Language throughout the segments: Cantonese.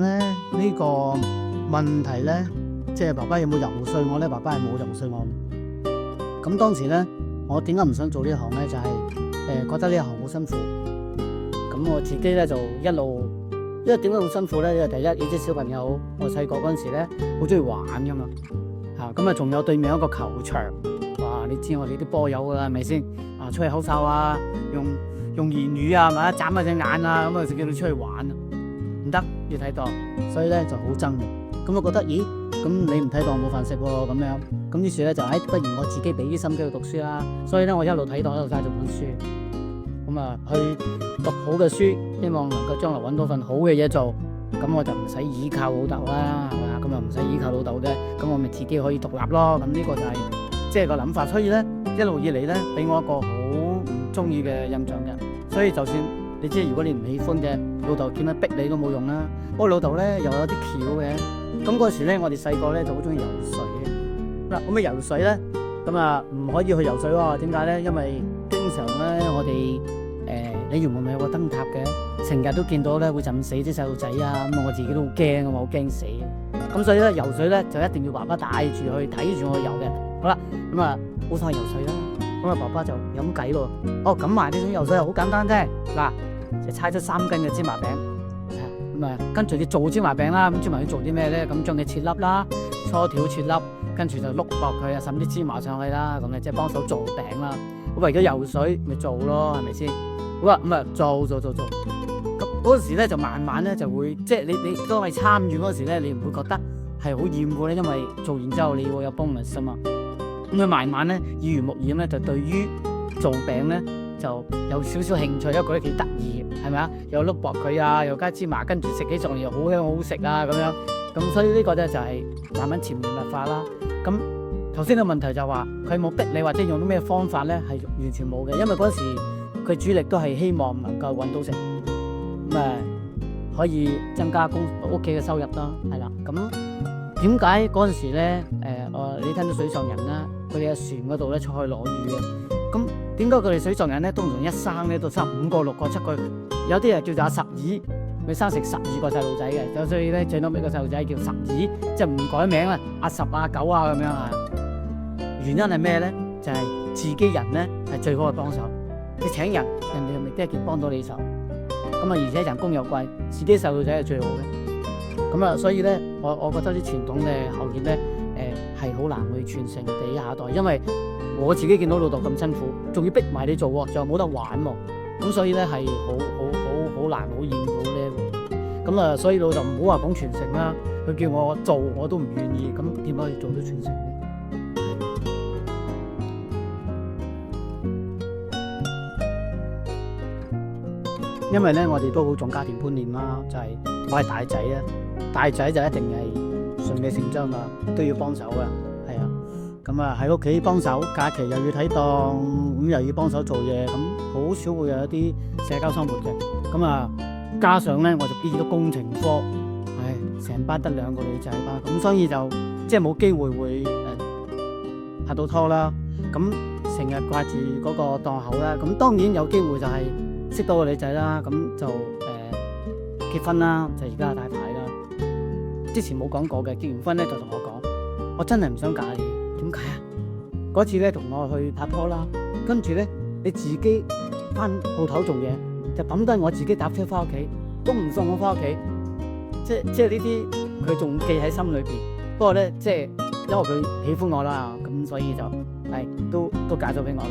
咧呢個問題咧，即係爸爸有冇游說我咧？爸爸係冇游說我。咁當時咧，我點解唔想做呢行咧？就係覺得呢行好辛苦。咁我自己咧就一路，因為點解咁辛苦咧？因為第一，呢啲小朋友，我細個嗰陣時咧，好中意玩噶嘛，咁啊，仲有對面一個球場，哇！你知我哋啲波友噶啦，係咪先？出去口哨啊，用言語啊，咪眨下隻眼啊，咁啊就叫你出去玩啊，唔得，要睇檔，所以咧就好憎嘅。咁我覺得，咦？咁你唔睇檔冇飯食喎，咁樣，咁於是咧就不如我自己俾啲心機去讀書啦。所以咧我一路睇檔一路揸住本書，咁啊去讀好嘅書，希望能夠將來揾到份好嘅嘢做。咁我就唔使依靠老豆啦，係嘛？咁又唔使依靠老豆嘅，咁我咪自己可以獨立咯。咁呢個就係即係個諗法。所以咧一路以嚟咧，俾我一個好唔中意嘅印象嘅。所以就算你知，如果你唔喜歡嘅，老豆點樣逼你都冇用啦。不過老豆咧又有啲橋嘅。咁嗰時咧，我哋細個咧就好中意游水嘅。嗱，咁啊游水咧，咁啊唔可以去游水喎。點解咧？因為經常咧我哋你原來咪有個燈塔嘅，成日都見到咧會浸死啲細路仔啊。咁我自己都好驚啊，我好驚死。咁所以咧游水咧就一定要爸爸帶住去睇住我游嘅。好啦，咁啊好快游水啦。咁啊爸爸就諗計咯。哦，咁埋呢種游水又好簡單啫。嗱，就猜咗3斤嘅芝麻餅。咁啊，跟住你做芝麻餅啦。咁芝麻要做啲咩咧？咁將佢切粒啦，搓條切粒，跟住就碌薄佢啊，滲啲芝麻上去啦。咁你即係幫手做餅啦。咁為咗游水咪做咯，係咪先？好啊，咁啊做。咁嗰時咧就慢慢咧就會，即係你當係參與嗰時咧，你唔會覺得係好厭惡咧，因為做完之後你會有 bonus 啊嘛。咁佢慢慢咧耳濡目染咧，就對於做餅咧就有少少興趣，因為覺得幾得意，係咪啊？又碌薄佢啊，又加芝麻，跟住食起上嚟又好香好食啊咁樣。咁所以呢個咧就係慢慢潛移默化啦。咁頭先嘅問題就話佢冇逼你或者用啲咩方法咧，係完全冇嘅，因為嗰時佢主力都係希望能夠揾到食，咁可以增加屋企嘅收入啦，係啦。咁點解嗰陣時咧你聽到水上人啦，佢哋喺船嗰度咧出去攞魚嘅，咁點解佢哋水上人咧通常一生咧都生5個6個7個，有啲人叫做阿十二，佢生成12個細路仔嘅，所以咧最多尾個細路仔叫十二，即係唔改名啦，阿10啊9啊咁樣啊。原因係咩咧？就係自己人咧係最好嘅幫手。你請人哋又未必一定幫到你手，咁啊而且人工又貴，自己細路仔係最好嘅。咁啊，所以咧我覺得啲傳統嘅行業咧係好難去傳承俾下一代，因為我自己見到老豆咁辛苦，仲要逼埋你做喎，就冇得玩喎，咁所以咧係好難好厭好呢個。咁啊，所以老豆唔好話講傳承啦，佢叫我做我都唔願意，咁點可以做到傳承咧？因為咧，我哋都好重家庭觀念啦，就係我係大仔啊，大仔就一定係順理成章啊，都要幫手噶，係啊。咁啊喺屋企幫手，假期又要睇檔，咁又要幫手做嘢，咁好少會有一啲社交生活嘅。咁啊，加上咧我就變咗工程科，成班得2個女仔啦，咁所以就即係冇機會會拍到拖啦。咁成日掛住嗰個檔口啦，咁當然有機會就係識到個女仔啦，咁就結婚啦，就而家太太啦。之前冇講過嘅，結完婚咧就同我講，我真係唔想嫁你。點解啊？嗰次咧同我去拍拖啦，跟住咧你自己翻鋪頭做嘢，就抌低我自己搭車翻屋企，都唔送我翻屋企。即係呢啲佢仲記喺心裏邊。不過咧即係因為佢喜歡我啦，咁所以就都嫁咗俾我啦。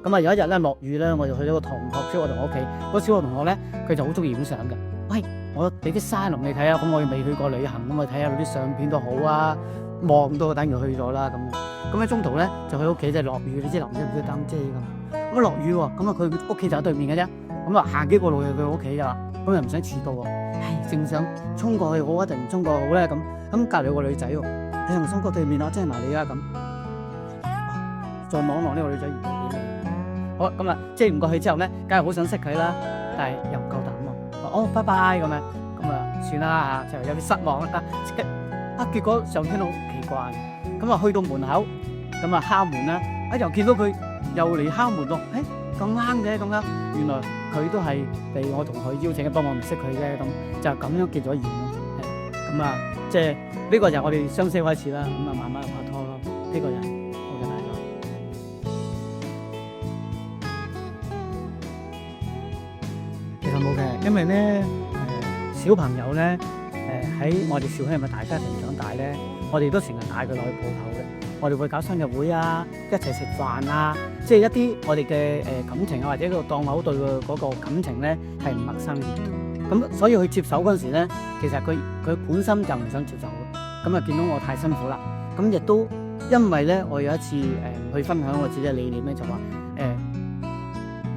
咁啊有一日咧落雨咧，我就去咗個同學小學同學屋企。嗰小學同學咧，佢就好中意影相嘅。喂，我俾啲沙龍你睇下，咁我未去過旅行，咁我睇下嗰啲相片都好啊，望到等於去咗啦咁。咁喺中途咧就去屋企，就落雨，你知淋唔知擔遮咁。咁落雨喎，咁啊佢屋企就喺對面嘅啫。咁啊行幾個路去佢屋企噶啦，咁又唔使遲到喎。正想衝過去好啊，定唔衝過去好咧咁。咁隔離有個女仔喎，你係咪想過對面啊？即係埋你啊咁。再望望呢個女仔。好咁啊，即係唔過去之後咧，梗係好想識佢啦，但係又唔夠膽喎。哦，拜拜咁樣，咁啊算啦嚇，就有啲失望啦。結果上天好奇怪，咁啊去到門口，咁啊敲門啦，又見到佢又嚟敲門咯。咁啱嘅咁樣，原來佢都係被我同佢邀請嘅，不過我唔識佢啫，咁就咁樣結咗緣咯。咁啊，即係呢個就係我哋相識開始啦，咁啊慢慢拍拖咯。呢個就係我嘅大佬。其實冇嘅，因為咧小朋友咧喺我哋小朋友嘅大家庭長大咧，我哋都成日帶佢落去鋪頭嘅。我哋會搞生日會啊，一齊食飯啊，即係一啲我哋嘅感情啊，或者個檔口對佢嗰個感情咧係唔陌生嘅。咁所以佢接手嗰陣時咧，其實佢本身就唔想接手嘅。咁啊見到我太辛苦啦，咁亦都因為咧，我有一次去分享我自己嘅理念咧，就話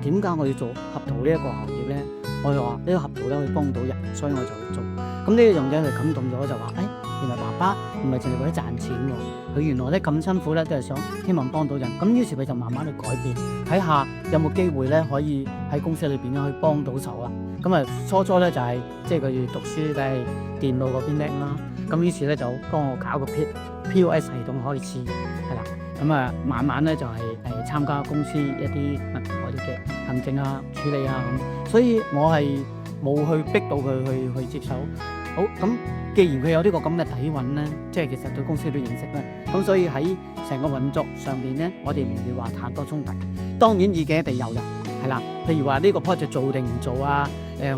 點解我要做合桃呢一個行業咧？我就話呢個合桃咧可以幫到人，所以我就去做。咁呢一樣嘢佢感動咗，就話原來爸爸唔係淨係為咗賺錢喎，佢原來咧咁辛苦咧都係想希望幫到人。咁於是佢就慢慢去改變，睇下有冇機會咧可以喺公司裏邊咧可以幫到手啦。咁啊初咧就係即係佢讀書都係電腦嗰邊叻啦。咁於是咧就幫我搞個 POS 系統開始係啦。咁啊慢慢咧就係參加公司一啲我哋嘅行政啊處理啊咁，所以我係冇去逼到佢去接手。好咁，既然佢有呢個咁嘅底蘊咧，即係其實對公司都認識咧，咁所以喺成個運作上邊咧，我哋唔會話太多衝突。當然意見一定有嘅，係啦。譬如話呢個 project 做定唔做啊？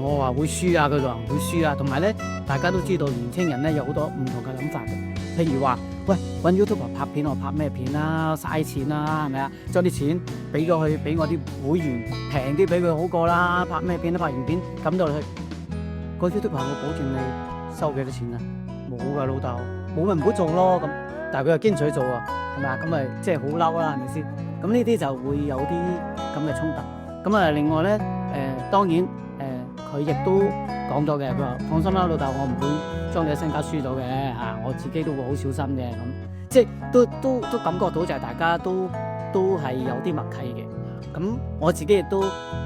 我話會輸啊，佢話唔會輸啊。同埋咧，大家都知道年青人咧有好多唔同嘅諗法嘅。譬如話，喂，揾 YouTuber 拍片，我拍咩片啊？嘥錢啦，係咪啊？將啲錢俾咗去俾我啲會員平啲俾佢好過啦。拍咩片都拍完片抌到落去，個 YouTuber 我保證你收幾多錢啊？冇噶，老豆，冇咪唔好做咯咁。但係佢又堅持去做啊，係咪啊？咁咪即係好嬲啦，係咪先？咁呢啲就會有啲咁嘅衝突。咁啊，另外咧，當然佢亦都講咗嘅，佢話放心啦，老豆，我唔會將你嘅身家輸咗嘅啊，我自己都會好小心嘅咁。即係都感覺到就係大家都係有啲默契嘅。咁我自己亦都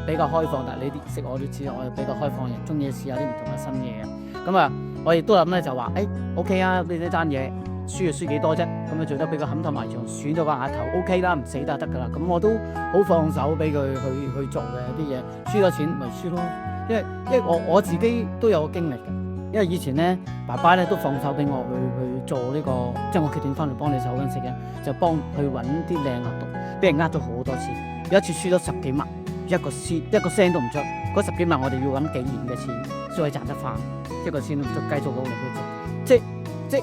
比較開放，但係你識我都知，我比較開放人，中意試下啲唔同嘅新嘢嘅。咁啊，我亦都諗咧就話，OK 啊，呢單嘢輸就輸幾多啫？咁啊，最多俾個冚頭埋牆，選咗個額頭 OK 啦，唔死得得噶啦。咁我都好放手俾佢去做嘅啲嘢，輸咗錢咪輸咯。因為我自己都有個經歷嘅，因為以前咧爸爸咧都放手俾我去做呢個，即係我決定翻嚟幫你手嗰陣時嘅，就幫去揾啲靚額度，俾人呃咗好多次。有一次輸咗10幾萬，一個聲都唔出，嗰10幾萬我哋要揾幾年嘅錢先可以賺得翻，一個先都唔出，繼續努力去做。即係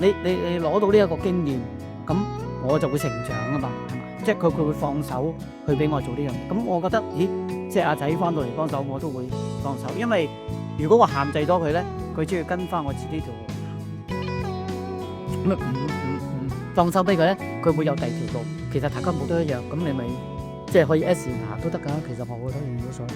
你攞到呢一個經驗，咁我就會成長啊嘛，係嘛？即係佢會放手去俾我做呢樣嘢，咁我覺得，即係阿仔翻到嚟幫手，我都會放手，因為如果我限制咗佢咧，佢只要跟翻我自己條咁唔放手俾佢咧，佢會有第二條路。其實大家冇都一樣，咁你咪即係可以 S 行都得㗎。其實我覺得冇所謂。